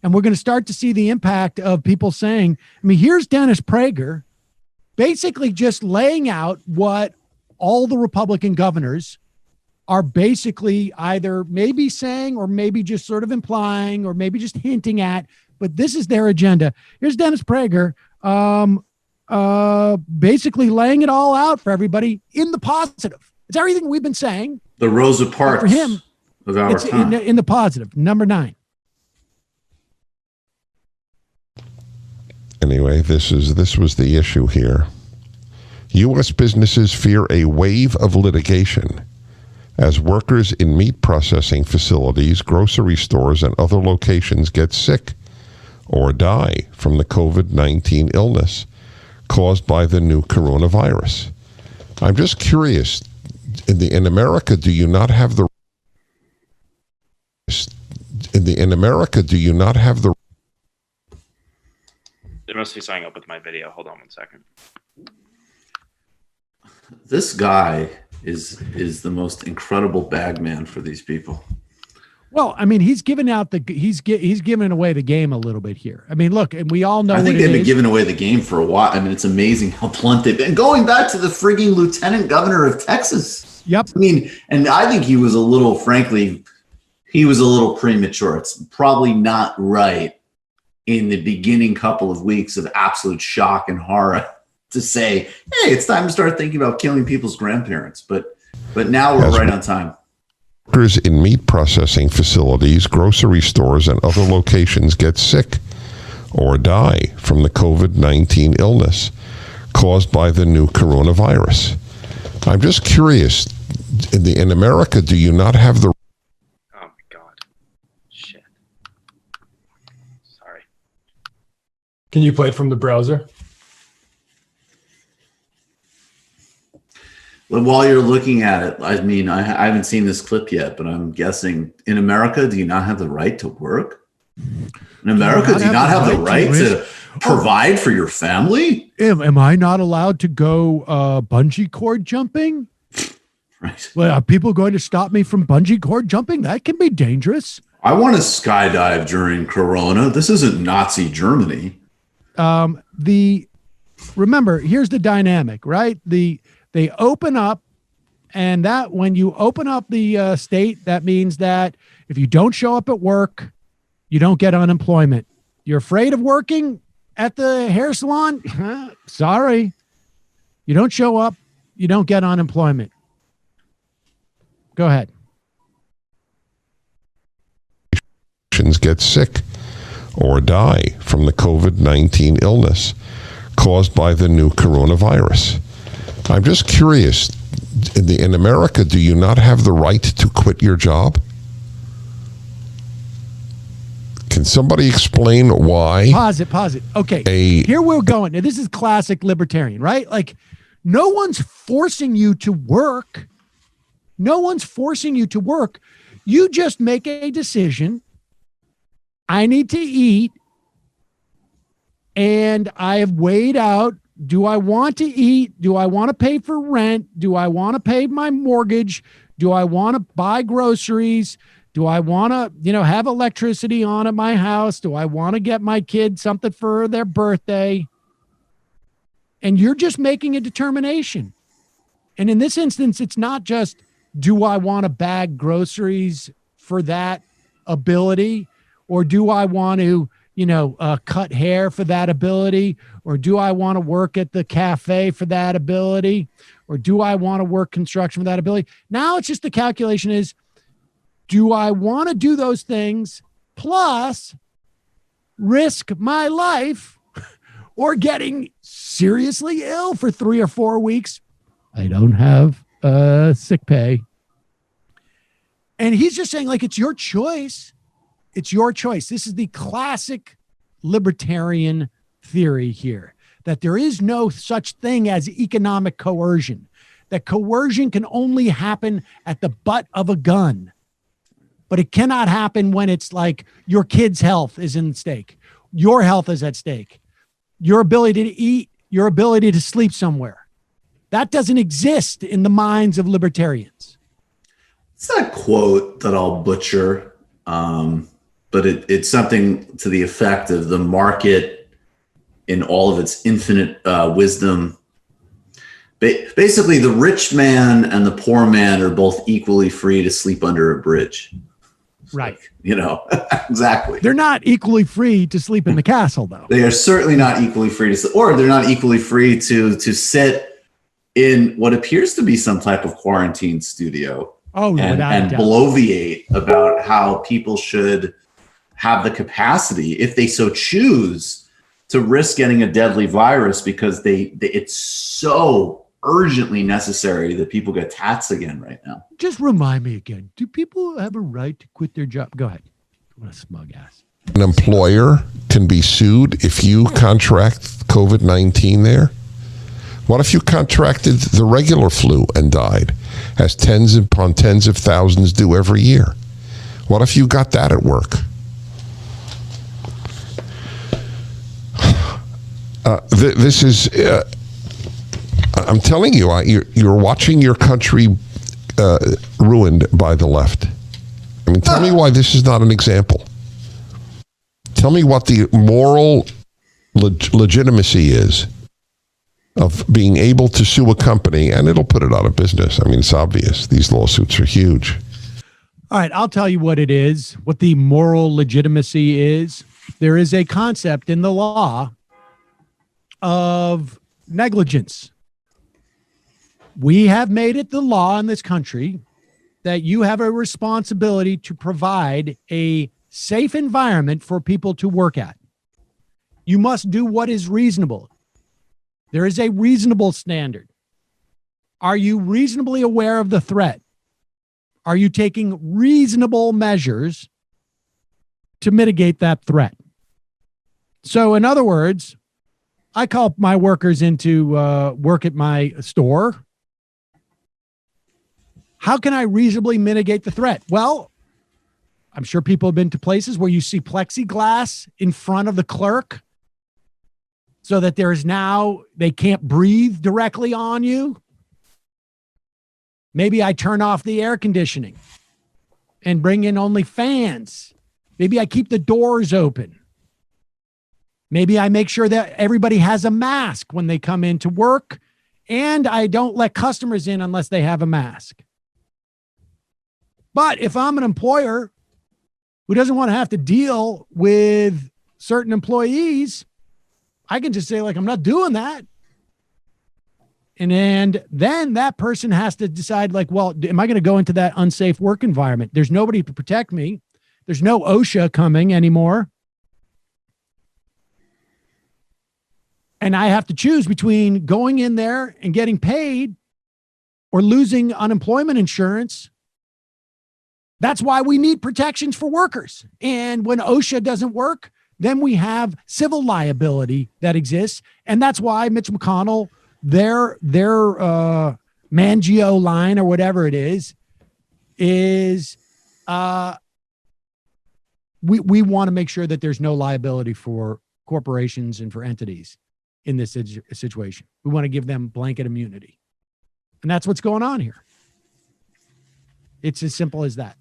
And we're going to start to see the impact of people saying, I mean, here's Dennis Prager basically just laying out what all the Republican governors are basically either maybe saying or maybe just sort of implying or maybe just hinting at, but this is their agenda. Here's Dennis Prager basically laying it all out for everybody in the positive. It's everything we've been saying. The Rosa Parks for him, of our time. In the positive. Number 9. Anyway, this was the issue here. U.S. businesses fear a wave of litigation as workers in meat processing facilities, grocery stores, and other locations get sick or die from the COVID-19 illness caused by the new coronavirus. I'm just curious, in America, do you not have the There must be something up with my video. Hold on one second. This guy is the most incredible bag man for these people. Well, I mean, he's giving away the game a little bit here. I mean, look, and we all know. I think they've been giving away the game for a while. I mean, it's amazing how blunt they've been. Going back to the frigging lieutenant governor of Texas. Yep. I mean, and I think he was a little premature. It's probably not right in the beginning couple of weeks of absolute shock and horror to say, hey, it's time to start thinking about killing people's grandparents. But now we're right on time. Workers in meat processing facilities, grocery stores, and other locations get sick or die from the COVID-19 illness caused by the new coronavirus. I'm just curious, in America, do you not have the... Oh my God. Shit. Sorry. Can you play it from the browser? Well, while you're looking at it, I mean, I haven't seen this clip yet, but I'm guessing in America, do you not have the right to work? In America, do you not have the right to provide for your family? Am I not allowed to go bungee cord jumping? Right. Well, are people going to stop me from bungee cord jumping? That can be dangerous. I want to skydive during Corona. This isn't Nazi Germany. Remember, here's the dynamic, right? They open up, and that when you open up the state, that means that if you don't show up at work, you don't get unemployment. You're afraid of working at the hair salon? Sorry. You don't show up, you don't get unemployment. Go ahead. Get sick or die from the COVID-19 illness caused by the new coronavirus. I'm just curious, in America, do you not have the right to quit your job? Can somebody explain why? Pause it. Okay, here we're going. Now, this is classic libertarian, right? Like, no one's forcing you to work. You just make a decision. I need to eat, and I have weighed out, do I want to eat? Do I want to pay for rent? Do I want to pay my mortgage? Do I want to buy groceries? Do I want to, have electricity on at my house? Do I want to get my kid something for their birthday? And you're just making a determination. And in this instance, it's not just, do I want to bag groceries for that ability? Or do I want to, cut hair for that ability? Or do I want to work at the cafe for that ability? Or do I want to work construction for that ability? Now it's just the calculation is, do I want to do those things plus risk my life or getting seriously ill for 3 or 4 weeks? I don't have sick pay. And he's just saying, like, it's your choice. It's your choice. This is the classic libertarian theory here, that there is no such thing as economic coercion, that coercion can only happen at the butt of a gun, but it cannot happen when it's like your kid's health is in stake. Your health is at stake. Your ability to eat, your ability to sleep somewhere. That doesn't exist in the minds of libertarians. It's not a quote that I'll butcher, but it's something to the effect of the market in all of its infinite wisdom. Basically, the rich man and the poor man are both equally free to sleep under a bridge. Right. You know, exactly. They're not equally free to sleep in the castle, though. They are certainly not equally free to sleep, or they're not equally free to sit in what appears to be some type of quarantine studio. Oh, and bloviate about how people should have the capacity, if they so choose, to risk getting a deadly virus because it's so urgently necessary that people get tats again right now. Just remind me again. Do people have a right to quit their job? Go ahead. What a smug ass. An employer can be sued if you contract COVID-19 there. What if you contracted the regular flu and died, as tens upon tens of thousands do every year? What if you got that at work? This is, I'm telling you, you're watching your country ruined by the left. I mean, tell me why this is not an example. Tell me what the moral legitimacy is of being able to sue a company, and it'll put it out of business. I mean, it's obvious. These lawsuits are huge. All right, I'll tell you what it is, what the moral legitimacy is. There is a concept in the law of negligence. We have made it the law in this country that you have a responsibility to provide a safe environment for people to work at. You must do what is reasonable. There is a reasonable standard. Are you reasonably aware of the threat? Are you taking reasonable measures to mitigate that threat? So in other words, I call my workers into work at my store. How can I reasonably mitigate the threat? Well, I'm sure people have been to places where you see plexiglass in front of the clerk so that they can't breathe directly on you. Maybe I turn off the air conditioning and bring in only fans. Maybe I keep the doors open. Maybe I make sure that everybody has a mask when they come into work, and I don't let customers in unless they have a mask. But if I'm an employer who doesn't want to have to deal with certain employees, I can just say, like, I'm not doing that. And then that person has to decide, like, well, am I going to go into that unsafe work environment? There's nobody to protect me. There's no OSHA coming anymore. And I have to choose between going in there and getting paid or losing unemployment insurance. That's why we need protections for workers. And when OSHA doesn't work, then we have civil liability that exists. And that's why Mitch McConnell, their Mangio line or whatever it is we want to make sure that there's no liability for corporations and for entities in this situation. We want to give them blanket immunity. And that's what's going on here. It's as simple as that.